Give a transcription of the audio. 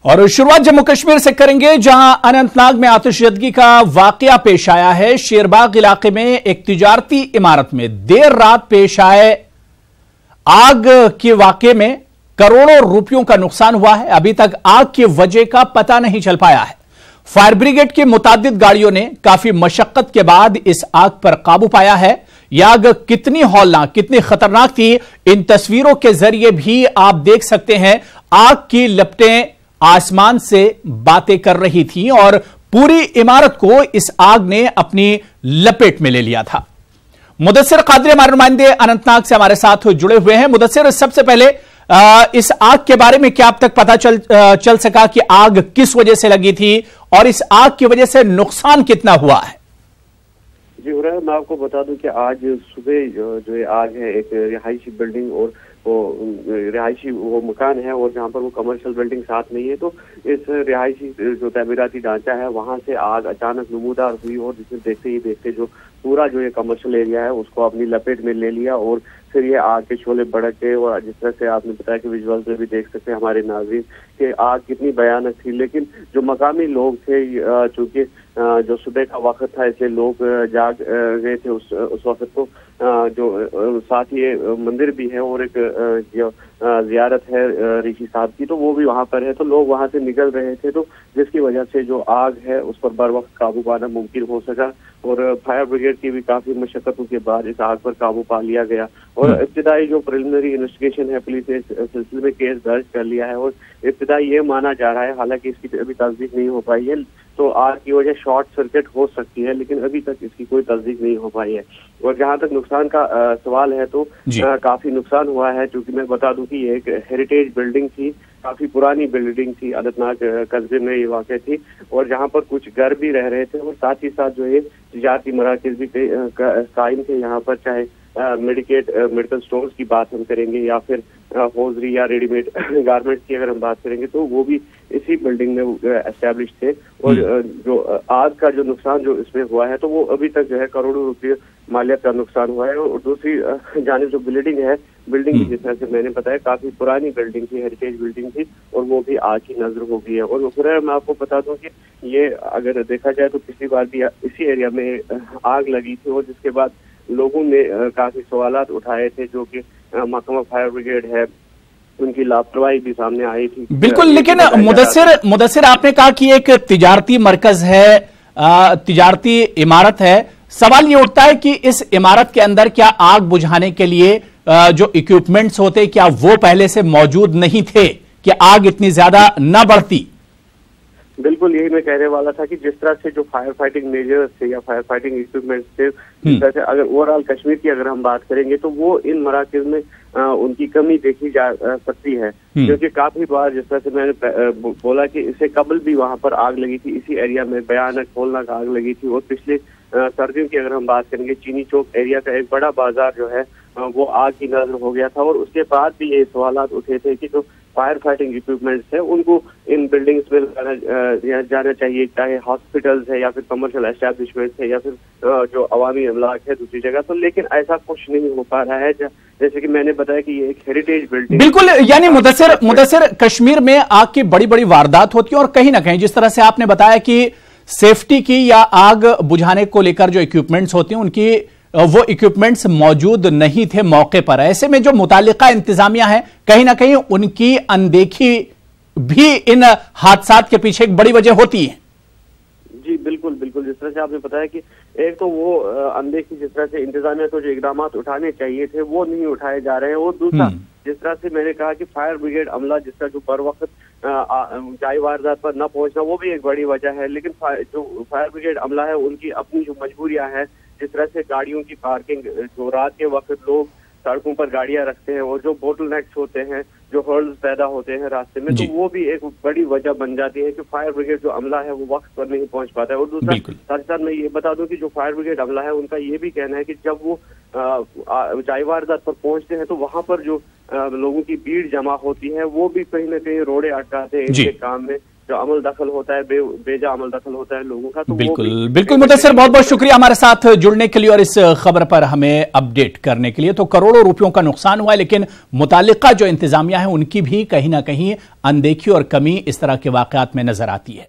और शुरुआत जम्मू कश्मीर से करेंगे, जहां अनंतनाग में आतिशबाजी का वाकया पेश आया है। शेरबाग इलाके में एक तिजारती इमारत में देर रात पेश आए आग के वाकये में करोड़ों रुपयों का नुकसान हुआ है। अभी तक आग की वजह का पता नहीं चल पाया है। फायर ब्रिगेड की मुतादिद गाड़ियों ने काफी मशक्कत के बाद इस आग पर काबू पाया है। यह आग कितनी हौलनाक, कितनी खतरनाक थी, इन तस्वीरों के जरिए भी आप देख सकते हैं। आग की लपटें आसमान से बातें कर रही थी और पूरी इमारत को इस आग ने अपनी लपेट में ले लिया था। मुदस्सिर कादरी हमारे नुमाइंदे अनंतनाग से हमारे साथ जुड़े हुए हैं। मुदस्सिर, सबसे पहले इस आग के बारे में क्या अब तक पता चल सका कि आग किस वजह से लगी थी और इस आग की वजह से नुकसान कितना हुआ है? जी हुरैर, मैं आपको बता दूं कि आज सुबह जो ये आग है, एक रिहायशी बिल्डिंग और वो रिहायशी वो मकान है और जहाँ पर वो कमर्शियल बिल्डिंग साथ नहीं है, तो इस रिहायशी जो तमीराती ढांचा है वहाँ से आग अचानक नमूदार हुई और जिसमें देखते ही देखते जो पूरा जो ये कमर्शियल एरिया है उसको अपनी लपेट में ले लिया और फिर ये आग के शोले भड़क गए। और जिस तरह से आपने बताया कि विजुअल में भी देख सकते हैं हमारे नाज़रीन कि आग कितनी भयानक थी, लेकिन जो मकामी लोग थे, चूंकि जो सुबह का वक्त था इसलिए लोग जाग गए थे उस वक्त को। जो साथ ही मंदिर भी है और एक जो जियारत है ऋषि साहब की, तो वो भी वहाँ पर है, तो लोग वहाँ से निकल रहे थे, तो जिसकी वजह से जो आग है उस पर बर वक्त काबू पाना मुमकिन हो सका और फायर ब्रिगेड की भी काफी मशक्कतों के बाद इस आग पर काबू पा लिया गया। और इब्तिदाई जो प्रिलिमिनरी इन्वेस्टिगेशन है, पुलिस ने इस सिलसिले में केस दर्ज कर लिया है और इब्तिदाई ये माना जा रहा है, हालांकि इसकी अभी तस्दीक नहीं हो पाई है, तो आग की वजह शॉर्ट सर्किट हो सकती है, लेकिन अभी तक इसकी कोई तस्दीक नहीं हो पाई है। और जहां तक नुकसान का सवाल है तो काफी नुकसान हुआ है, क्योंकि मैं बता दूं कि ये एक हेरिटेज बिल्डिंग थी, काफी पुरानी बिल्डिंग थी, अनंतनाग कस्बे में ये वाक़ थी और जहाँ पर कुछ घर भी रह रहे थे और साथ ही साथ जो है तिजारती मराकज़ भी कायम थे यहाँ पर, चाहे मेडिकल स्टोर्स की बात हम करेंगे या फिर हॉजरी या रेडीमेड गारमेंट्स की अगर हम बात करेंगे तो वो भी इसी बिल्डिंग में एस्टैब्लिश थे। और जो आग का जो नुकसान जो इसमें हुआ है तो वो अभी तक जो है करोड़ों रुपये मालियत का नुकसान हुआ है। और दूसरी जानिब जो बिल्डिंग जिस तरह से मैंने बताया काफी पुरानी बिल्डिंग थी, हेरिटेज बिल्डिंग थी और वो भी आग की नजर हो गई है। और फिर मैं आपको बता दूं कि ये अगर देखा जाए तो पिछली बार भी इसी एरिया में आग लगी थी और जिसके बाद लोगों ने काफी सवालात उठाए थे, जो कि महकमा फायर ब्रिगेड है उनकी लापरवाही भी सामने आई थी। बिल्कुल, लेकिन मुदस्सिर आपने कहा कि एक तिजारती मरकज है, तिजारती इमारत है, सवाल ये उठता है कि इस इमारत के अंदर क्या आग बुझाने के लिए जो इक्विपमेंट्स होते क्या वो पहले से मौजूद नहीं थे कि आग इतनी ज्यादा न बढ़ती? बिल्कुल, यही मैं कहने वाला था कि जिस तरह से जो फायर फाइटिंग मेजर्स थे या फायर फाइटिंग इक्विपमेंट्स थे, जिस तरह से अगर ओवरऑल कश्मीर की अगर हम बात करेंगे तो वो इन मराकज़ में उनकी कमी देखी जा सकती है, क्योंकि काफी बार जिस तरह से मैंने बोला कि इससे कबल भी वहां पर आग लगी थी, इसी एरिया में भयानक होलनाक आग लगी थी। और पिछले सर्दियों की अगर हम बात करेंगे चीनी चौक एरिया का एक बड़ा बाजार जो है वो आग की नजर हो गया था और उसके बाद भी ये सवालात उठे थे कि जो फायर फाइटिंग इक्विपमेंट्स है उनको इन बिल्डिंग्स में जाना चाहिए, चाहे हॉस्पिटल्स है या फिर कमर्शियल एस्टैब्लिशमेंट्स है या फिर जो अवामी अमलाक है दूसरी जगह, तो लेकिन ऐसा कुछ नहीं हो पा रहा है। जैसे कि मैंने बताया कि ये एक हेरिटेज बिल्डिंग। बिल्कुल, यानी मुदस्सिर कश्मीर में आग की बड़ी बड़ी वारदात होती है और कहीं ना कहीं जिस तरह से आपने बताया कि सेफ्टी की या आग बुझाने को लेकर जो इक्विपमेंट्स होती हैं उनकी वो इक्विपमेंट्स मौजूद नहीं थे मौके पर। ऐसे में जो मुतालिका इंतजामिया है कहीं ना कहीं उनकी अनदेखी भी इन हादसात के पीछे एक बड़ी वजह होती है। जी बिल्कुल, जिस तरह से आपने बताया कि एक तो वो अनदेखी, जिस तरह से इंतजामिया को जो इकदाम उठाने चाहिए थे वो नहीं उठाए जा रहे हैं। और दूसरा जिस तरह से मैंने कहा कि फायर ब्रिगेड अमला जिसका जो बर वक्त ऊंचाई वारदात पर न पहुंचना वो भी एक बड़ी वजह है, लेकिन जो फायर ब्रिगेड अमला है उनकी अपनी जो मजबूरियां हैं, जिस तरह से गाड़ियों की पार्किंग, जो रात के वक्त लोग सड़कों पर गाड़ियां रखते हैं और जो बोटल नेक्स होते हैं, जो हर्ल्स पैदा होते हैं रास्ते में, तो वो भी एक बड़ी वजह बन जाती है कि फायर ब्रिगेड जो अमला है वो वक्त पर नहीं पहुंच पाता है। और दूसरा साथ ही साथ मैं ये बता दूं कि जो फायर ब्रिगेड अमला है उनका ये भी कहना है कि जब वो ऊंचाई वारदात पर पहुंचते हैं तो वहां पर जो लोगों की भीड़ जमा होती है वो भी कहीं ना कहीं रोड़े अटकाते हैं इनके काम में। जो अमल दखल होता है, बेजा अमल दखल होता है लोगों का। तो बिल्कुल बिल्कुल मुदस्सिर, बहुत बहुत शुक्रिया हमारे साथ जुड़ने के लिए और इस खबर पर हमें अपडेट करने के लिए। तो करोड़ों रुपयों का नुकसान हुआ है, लेकिन मुतालिका जो इंतजामिया है उनकी भी कहीं ना कहीं अनदेखी और कमी इस तरह के वाकयात में नजर आती है।